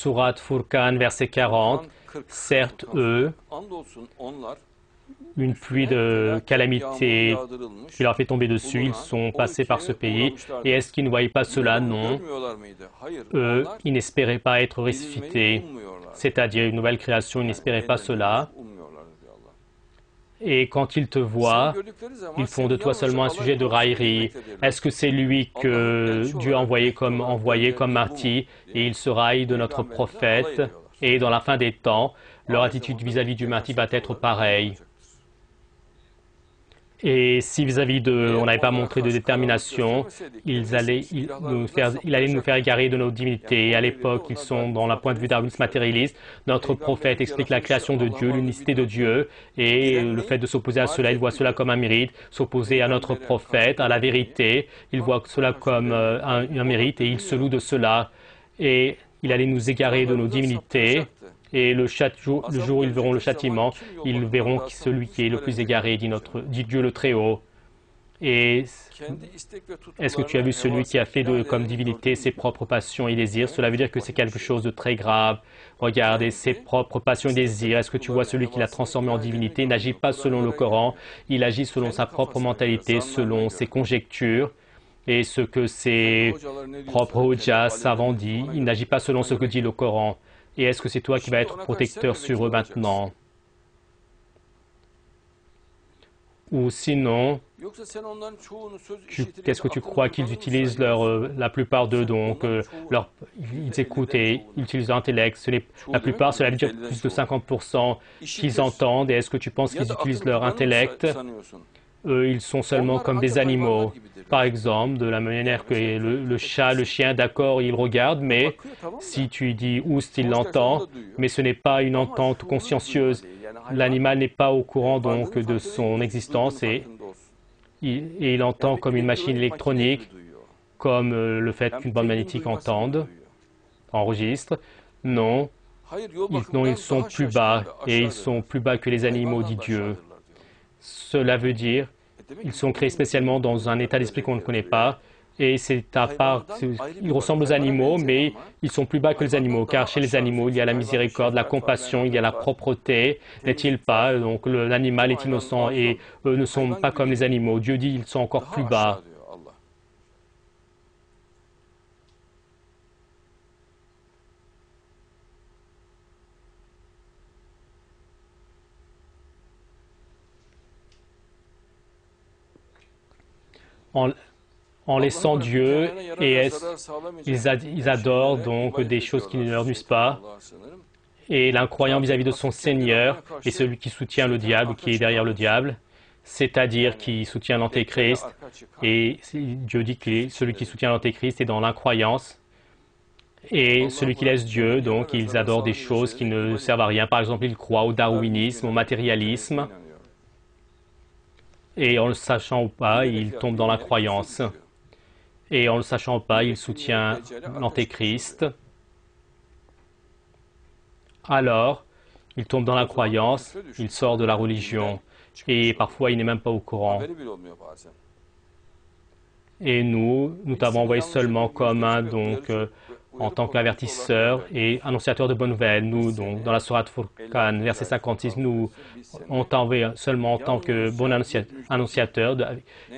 Sourate Furqan, verset 40. Certes, eux, une pluie de calamité qui leur fait tomber dessus, ils sont passés par ce pays. Et est-ce qu'ils ne voyaient pas cela? Non. Eux, ils n'espéraient pas être ressuscités, c'est-à-dire une nouvelle création, ils n'espéraient pas cela. Et quand ils te voient, ils font de toi seulement un sujet de raillerie. Est-ce que c'est lui que Dieu a envoyé comme Mahdi et il se raille de notre prophète? Et dans la fin des temps, leur attitude vis-à-vis du Mahdi va être pareille. Et si vis-à-vis de, on n'avait pas montré de détermination, il allait nous faire égarer de nos divinités. Et à l'époque, ils sont dans la point de vue darwinisme matérialiste. Notre prophète explique la création de Dieu, l'unicité de Dieu, et le fait de s'opposer à cela, il voit cela comme un mérite. S'opposer à notre prophète, à la vérité, il voit cela comme un mérite, et il se loue de cela. Et il allait nous égarer de nos divinités. Et le jour où ils verront le châtiment, ils verront celui qui est le plus égaré, dit Dieu le Très-Haut. Et est-ce que tu as vu celui qui a fait comme divinité ses propres passions et désirs? Cela veut dire que c'est quelque chose de très grave. Regardez, ses propres passions et désirs. Est-ce que tu vois celui qui l'a transformé en divinité? Il n'agit pas selon le Coran, il agit selon sa propre mentalité, selon ses conjectures. Et ce que ses propres Hojas, savants disent, il n'agit pas selon ce que dit le Coran. Et est-ce que c'est toi qui vas être protecteur sur eux maintenant? Ou sinon, qu'est-ce que tu crois qu'ils utilisent la plupart d'eux, donc, ils écoutent et ils utilisent leur intellect. La plupart, cela veut dire plus de 50% qu'ils entendent. Et est-ce que tu penses qu'ils utilisent leur intellect? Eux, ils sont seulement comme des animaux. Par exemple, de la manière que le chat, le chien, d'accord, il regarde, mais si tu dis oust, il l'entend, mais ce n'est pas une entente consciencieuse. L'animal n'est pas au courant donc de son existence et il entend comme une machine électronique, comme le fait qu'une bande magnétique enregistre. Non, ils sont plus bas et ils sont plus bas que les animaux, dit Dieu. Cela veut dire ils sont créés spécialement dans un état d'esprit qu'on ne connaît pas. Et c'est à part, ils ressemblent aux animaux, mais ils sont plus bas que les animaux, car chez les animaux, il y a la miséricorde, la compassion, il y a la propreté, n'est-il pas? Donc l'animal est innocent et eux ne sont pas comme les animaux. Dieu dit ils sont encore plus bas. En laissant Dieu et ils adorent donc des choses qui ne leur nuisent pas. Et l'incroyant vis-à-vis de son Seigneur est celui qui soutient le diable, qui est derrière le diable, c'est-à-dire qui soutient l'Antéchrist. Et Dieu dit que celui qui soutient l'Antéchrist est dans l'incroyance. Et celui qui laisse Dieu, donc, ils adorent des choses qui ne servent à rien. Par exemple, ils croient au darwinisme, au matérialisme. Et en le sachant ou pas, il tombe dans la croyance. Et en le sachant ou pas, il soutient l'Antéchrist. Alors, il tombe dans la croyance, il sort de la religion. Et parfois, il n'est même pas au courant. Et nous t'avons envoyé seulement comme en tant qu'avertisseur et annonciateur de bonnes nouvelles. Nous, donc, dans la Sourate Furqan, verset 56, on t'a envoyé seulement en tant que bon annonciateur,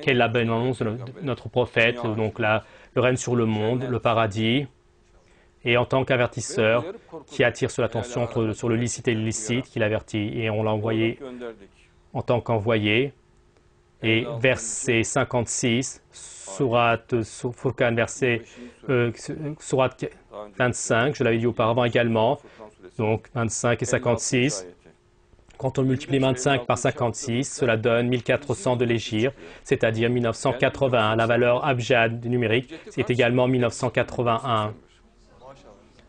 quelle est la bonne annonce de notre prophète, donc le règne sur le monde, le paradis, et en tant qu'avertisseur qui attire sur l'attention sur le licite et l'illicite, qu'il avertit, et on l'a envoyé en tant qu'envoyé. Et verset 56, Sourate Furqan, Sourate 25, je l'avais dit auparavant également, donc 25 et 56. Quand on multiplie 25 par 56, cela donne 1400 de l'Hégire, c'est-à-dire 1981. La valeur abjad numérique, c'est également 1981.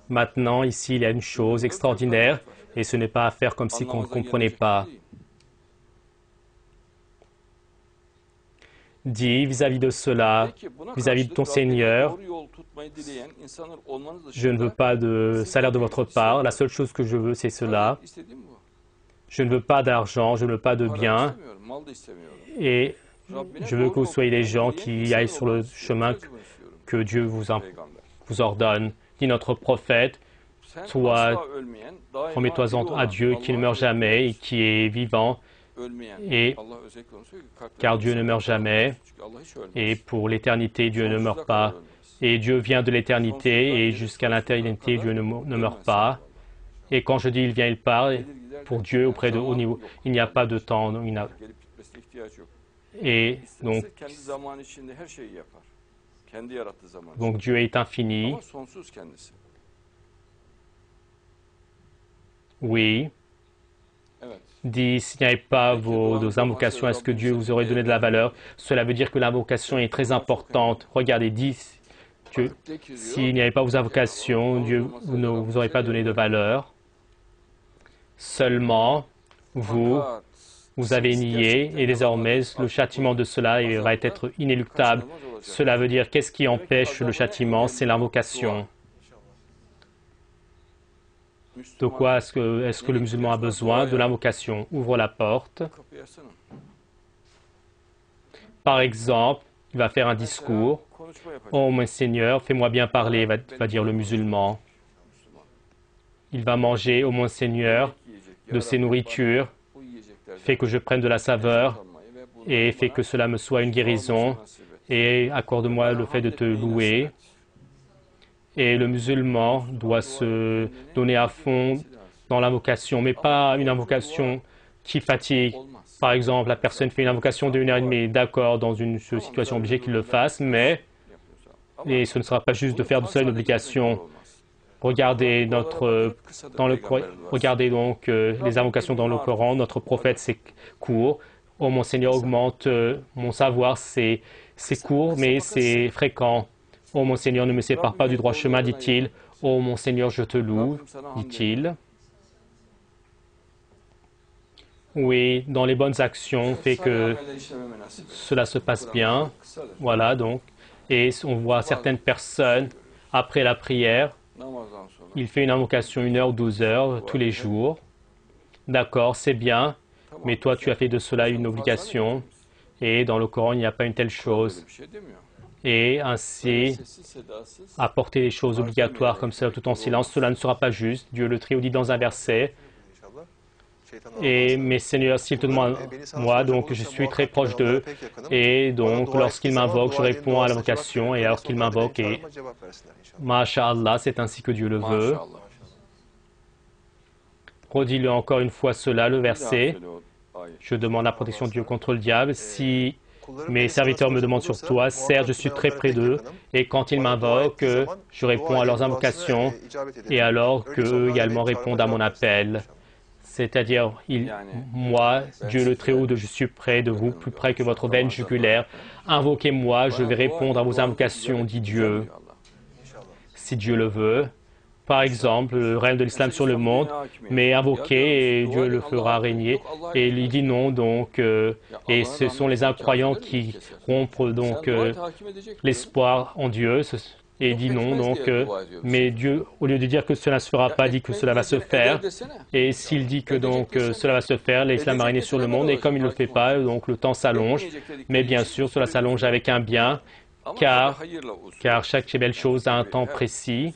Maintenant, ici, il y a une chose extraordinaire, et ce n'est pas à faire comme si on ne comprenait pas. Dis vis-à-vis de cela, vis-à-vis de ton Seigneur, je ne veux pas de salaire de votre part, la seule chose que je veux, c'est cela. Je ne veux pas d'argent, je ne veux pas de biens, et je veux que vous soyez les gens qui aillent sur le chemin que Dieu vous ordonne. Dit notre prophète, Toi, remets-toi à Dieu qui ne meurt jamais et qui est vivant, et car Dieu ne meurt jamais, et pour l'éternité, Dieu ne meurt pas. Et Dieu vient de l'éternité, et jusqu'à l'éternité, Dieu ne meurt pas. Et quand je dis il vient, il part, pour Dieu, auprès de haut niveau, il n'y a pas de temps. Et donc Dieu est infini. Oui. Dit, s'il n'y avait pas vos invocations, est-ce que Dieu vous aurait donné de la valeur? Cela veut dire que l'invocation est très importante. Regardez, dit Dieu, s'il n'y avait pas vos invocations, Dieu ne vous aurait pas donné de valeur. Seulement, vous avez nié, et désormais, le châtiment de cela va être inéluctable. Cela veut dire, qu'est-ce qui empêche le châtiment? C'est l'invocation. De quoi est-ce que le musulman a besoin? De l'invocation. Ouvre la porte. Par exemple, il va faire un discours. Oh mon Seigneur, fais-moi bien parler, va dire le musulman. Il va manger, oh mon Seigneur, de ses nourritures. Fais que je prenne de la saveur et fais que cela me soit une guérison. Et accorde-moi le fait de te louer. Et le musulman doit se donner à fond dans l'invocation, mais pas une invocation qui fatigue. Par exemple, la personne fait une invocation de 1h30, d'accord, dans une situation obligée qu'il le fasse, et ce ne sera pas juste de faire de cela une obligation. Regardez regardez donc les invocations dans le Coran. Notre prophète, c'est court. Oh mon Seigneur, augmente mon savoir, c'est court, mais c'est fréquent. Oh mon Seigneur, ne me sépare pas du droit chemin, dit-il. Oh mon Seigneur, je te loue, dit-il. Oui, dans les bonnes actions, fait que cela se passe bien. Voilà, donc. Et on voit certaines personnes, après la prière, il fait une invocation 1 heure ou 12 heures tous les jours. D'accord, c'est bien, mais toi, tu as fait de cela une obligation. Et dans le Coran, il n'y a pas une telle chose. Et ainsi, apporter les choses obligatoires comme ça tout en silence, cela ne sera pas juste. Dieu le Très-Haut dit dans un verset, et mes seigneurs, s'ils te demandent moi, donc je suis très proche d'eux, et donc lorsqu'ils m'invoquent, je réponds à l'invocation, et alors qu'ils m'invoquent, et Masha'Allah, c'est ainsi que Dieu le veut. Redis-le encore une fois cela, le verset. Je demande la protection de Dieu contre le diable. Si mes serviteurs me demandent sur toi, certes, je suis très près d'eux, et quand ils m'invoquent, je réponds à leurs invocations, et alors qu'eux également répondent à mon appel. C'est-à-dire, moi, Dieu le Très-Haut, je suis près de vous, plus près que votre veine jugulaire. Invoquez-moi, je vais répondre à vos invocations, dit Dieu, si Dieu le veut. Par exemple, le règne de l'islam sur le monde, mais invoqué et Dieu le fera régner. Et il dit non, donc, et ce sont les incroyants qui rompent donc l'espoir en Dieu. Et il dit non, donc, mais Dieu, au lieu de dire que cela ne se fera pas, dit que cela va se faire. Et s'il dit que donc cela va se faire, l'islam va régner sur le monde, et comme il ne le fait pas, donc le temps s'allonge. Mais bien sûr, cela s'allonge avec un bien. Car chaque belle chose a un temps précis.